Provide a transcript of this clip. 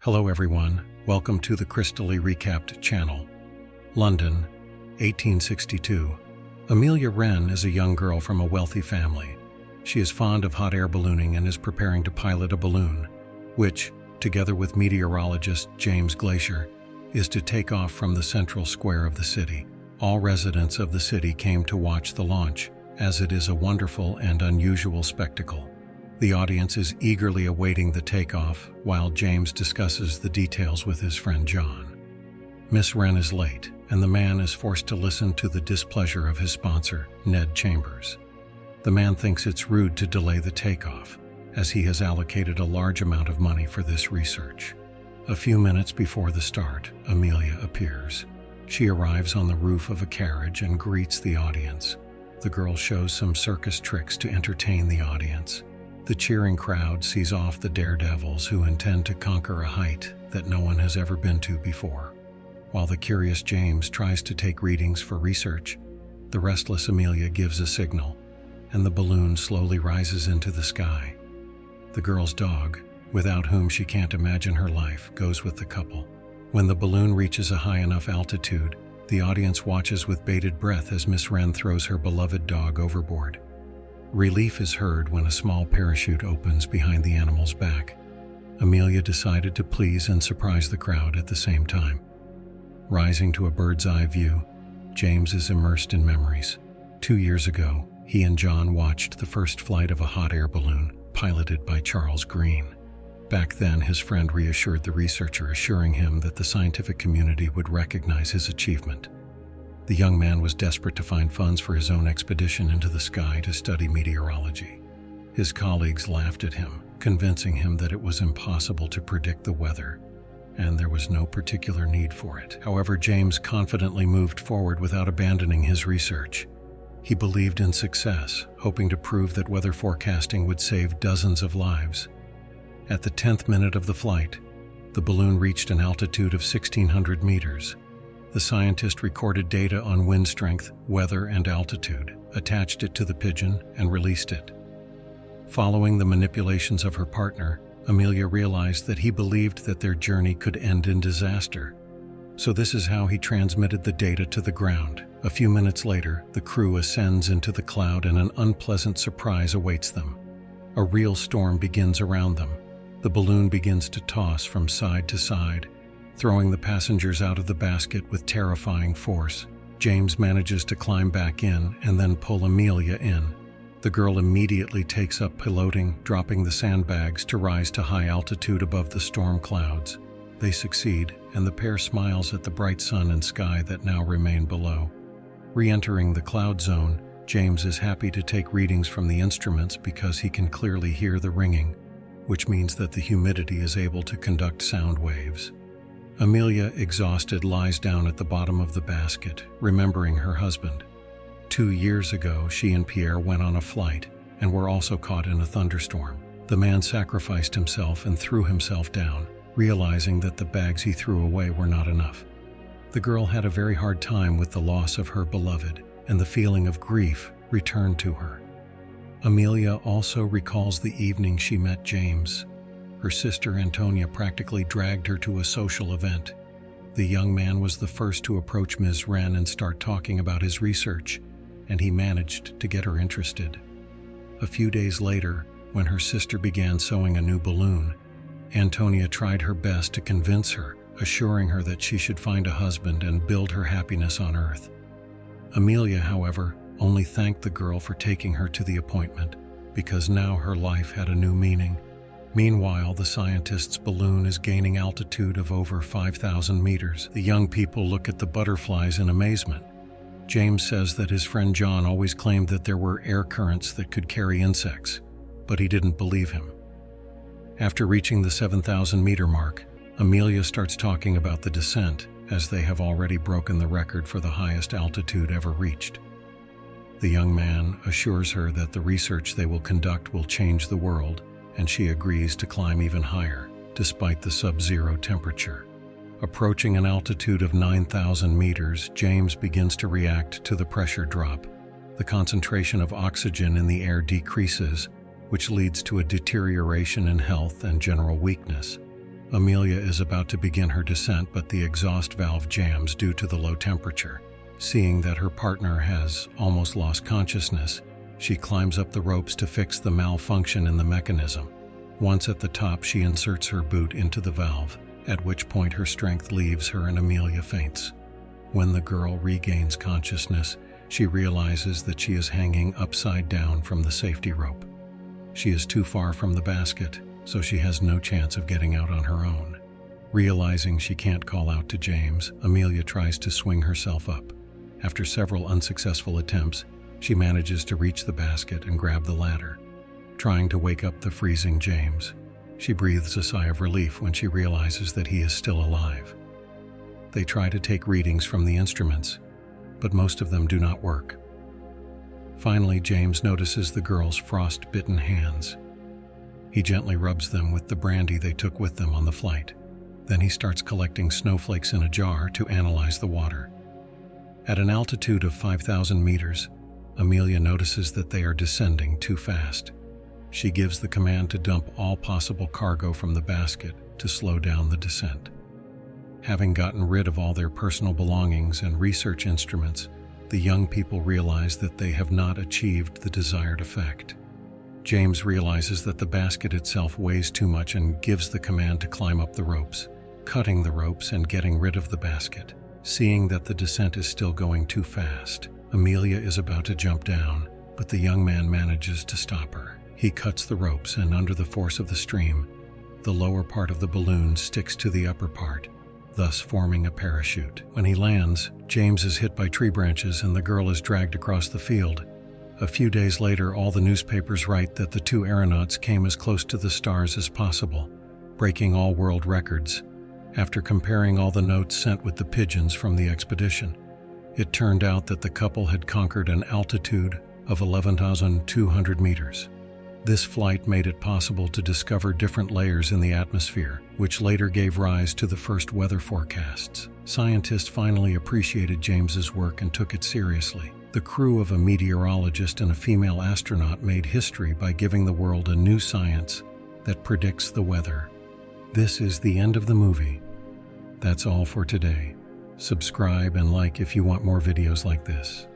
Hello everyone, welcome to the Crystaly Recapped channel. London, 1862. Amelia Wren is a young girl from a wealthy family. She is fond of hot air ballooning and is preparing to pilot a balloon, which, together with meteorologist James Glaisher, is to take off from the central square of the city. All residents of the city came to watch the launch, as it is a wonderful and unusual spectacle. The audience is eagerly awaiting the takeoff while James discusses the details with his friend John. Miss Wren is late, and the man is forced to listen to the displeasure of his sponsor, Ned Chambers. The man thinks it's rude to delay the takeoff, as he has allocated a large amount of money for this research. A few minutes before the start, Amelia appears. She arrives on the roof of a carriage and greets the audience. The girl shows some circus tricks to entertain the audience. The cheering crowd sees off the daredevils who intend to conquer a height that no one has ever been to before. While the curious James tries to take readings for research, the restless Amelia gives a signal, and the balloon slowly rises into the sky. The girl's dog, without whom she can't imagine her life, goes with the couple. When the balloon reaches a high enough altitude, the audience watches with bated breath as Miss Wren throws her beloved dog overboard. Relief is heard when a small parachute opens behind the animal's back. Amelia decided to please and surprise the crowd at the same time. Rising to a bird's-eye view, James is immersed in memories. 2 years ago, he and John watched the first flight of a hot air balloon, piloted by Charles Green. Back then, his friend reassured the researcher, assuring him that the scientific community would recognize his achievement. The young man was desperate to find funds for his own expedition into the sky to study meteorology. His colleagues laughed at him, convincing him that it was impossible to predict the weather, and there was no particular need for it. However, James confidently moved forward without abandoning his research. He believed in success, hoping to prove that weather forecasting would save dozens of lives. At the 10th minute of the flight, the balloon reached an altitude of 1,600 meters. The scientist recorded data on wind strength, weather, and altitude, attached it to the pigeon, and released it. Following the manipulations of her partner, Amelia realized that he believed that their journey could end in disaster. So this is how he transmitted the data to the ground. A few minutes later, the crew ascends into the cloud and an unpleasant surprise awaits them. A real storm begins around them. The balloon begins to toss from side to side, throwing the passengers out of the basket with terrifying force. James manages to climb back in and then pull Amelia in. The girl immediately takes up piloting, dropping the sandbags to rise to high altitude above the storm clouds. They succeed, and the pair smiles at the bright sun and sky that now remain below. Re-entering the cloud zone, James is happy to take readings from the instruments because he can clearly hear the ringing, which means that the humidity is able to conduct sound waves. Amelia, exhausted, lies down at the bottom of the basket, remembering her husband. 2 years ago, she and Pierre went on a flight and were also caught in a thunderstorm. The man sacrificed himself and threw himself down, realizing that the bags he threw away were not enough. The girl had a very hard time with the loss of her beloved, and the feeling of grief returned to her. Amelia also recalls the evening she met James. Her sister Antonia practically dragged her to a social event. The young man was the first to approach Ms. Wren and start talking about his research, and he managed to get her interested. A few days later, when her sister began sewing a new balloon, Antonia tried her best to convince her, assuring her that she should find a husband and build her happiness on Earth. Amelia, however, only thanked the girl for taking her to the appointment, because now her life had a new meaning. Meanwhile, the scientist's balloon is gaining altitude of over 5,000 meters. The young people look at the butterflies in amazement. James says that his friend John always claimed that there were air currents that could carry insects, but he didn't believe him. After reaching the 7,000-meter mark, Amelia starts talking about the descent, as they have already broken the record for the highest altitude ever reached. The young man assures her that the research they will conduct will change the world, and she agrees to climb even higher, despite the sub-zero temperature. Approaching an altitude of 9,000 meters, James begins to react to the pressure drop. The concentration of oxygen in the air decreases, which leads to a deterioration in health and general weakness. Amelia is about to begin her descent, but the exhaust valve jams due to the low temperature. Seeing that her partner has almost lost consciousness, she climbs up the ropes to fix the malfunction in the mechanism. Once at the top, she inserts her boot into the valve, at which point her strength leaves her and Amelia faints. When the girl regains consciousness, she realizes that she is hanging upside down from the safety rope. She is too far from the basket, so she has no chance of getting out on her own. Realizing she can't call out to James, Amelia tries to swing herself up. After several unsuccessful attempts, she manages to reach the basket and grab the ladder. Trying to wake up the freezing James, she breathes a sigh of relief when she realizes that he is still alive. They try to take readings from the instruments, but most of them do not work. Finally, James notices the girl's frost-bitten hands. He gently rubs them with the brandy they took with them on the flight. Then he starts collecting snowflakes in a jar to analyze the water. At an altitude of 5,000 meters, Amelia notices that they are descending too fast. She gives the command to dump all possible cargo from the basket to slow down the descent. Having gotten rid of all their personal belongings and research instruments, the young people realize that they have not achieved the desired effect. James realizes that the basket itself weighs too much and gives the command to climb up the ropes, cutting the ropes and getting rid of the basket. Seeing that the descent is still going too fast, Amelia is about to jump down, but the young man manages to stop her. He cuts the ropes, and under the force of the stream, the lower part of the balloon sticks to the upper part, thus forming a parachute. When he lands, James is hit by tree branches and the girl is dragged across the field. A few days later, all the newspapers write that the two aeronauts came as close to the stars as possible, breaking all world records. After comparing all the notes sent with the pigeons from the expedition, it turned out that the couple had conquered an altitude of 11,200 meters. This flight made it possible to discover different layers in the atmosphere, which later gave rise to the first weather forecasts. Scientists finally appreciated James's work and took it seriously. The crew of a meteorologist and a female astronaut made history by giving the world a new science that predicts the weather. This is the end of the movie. That's all for today. Subscribe and like if you want more videos like this.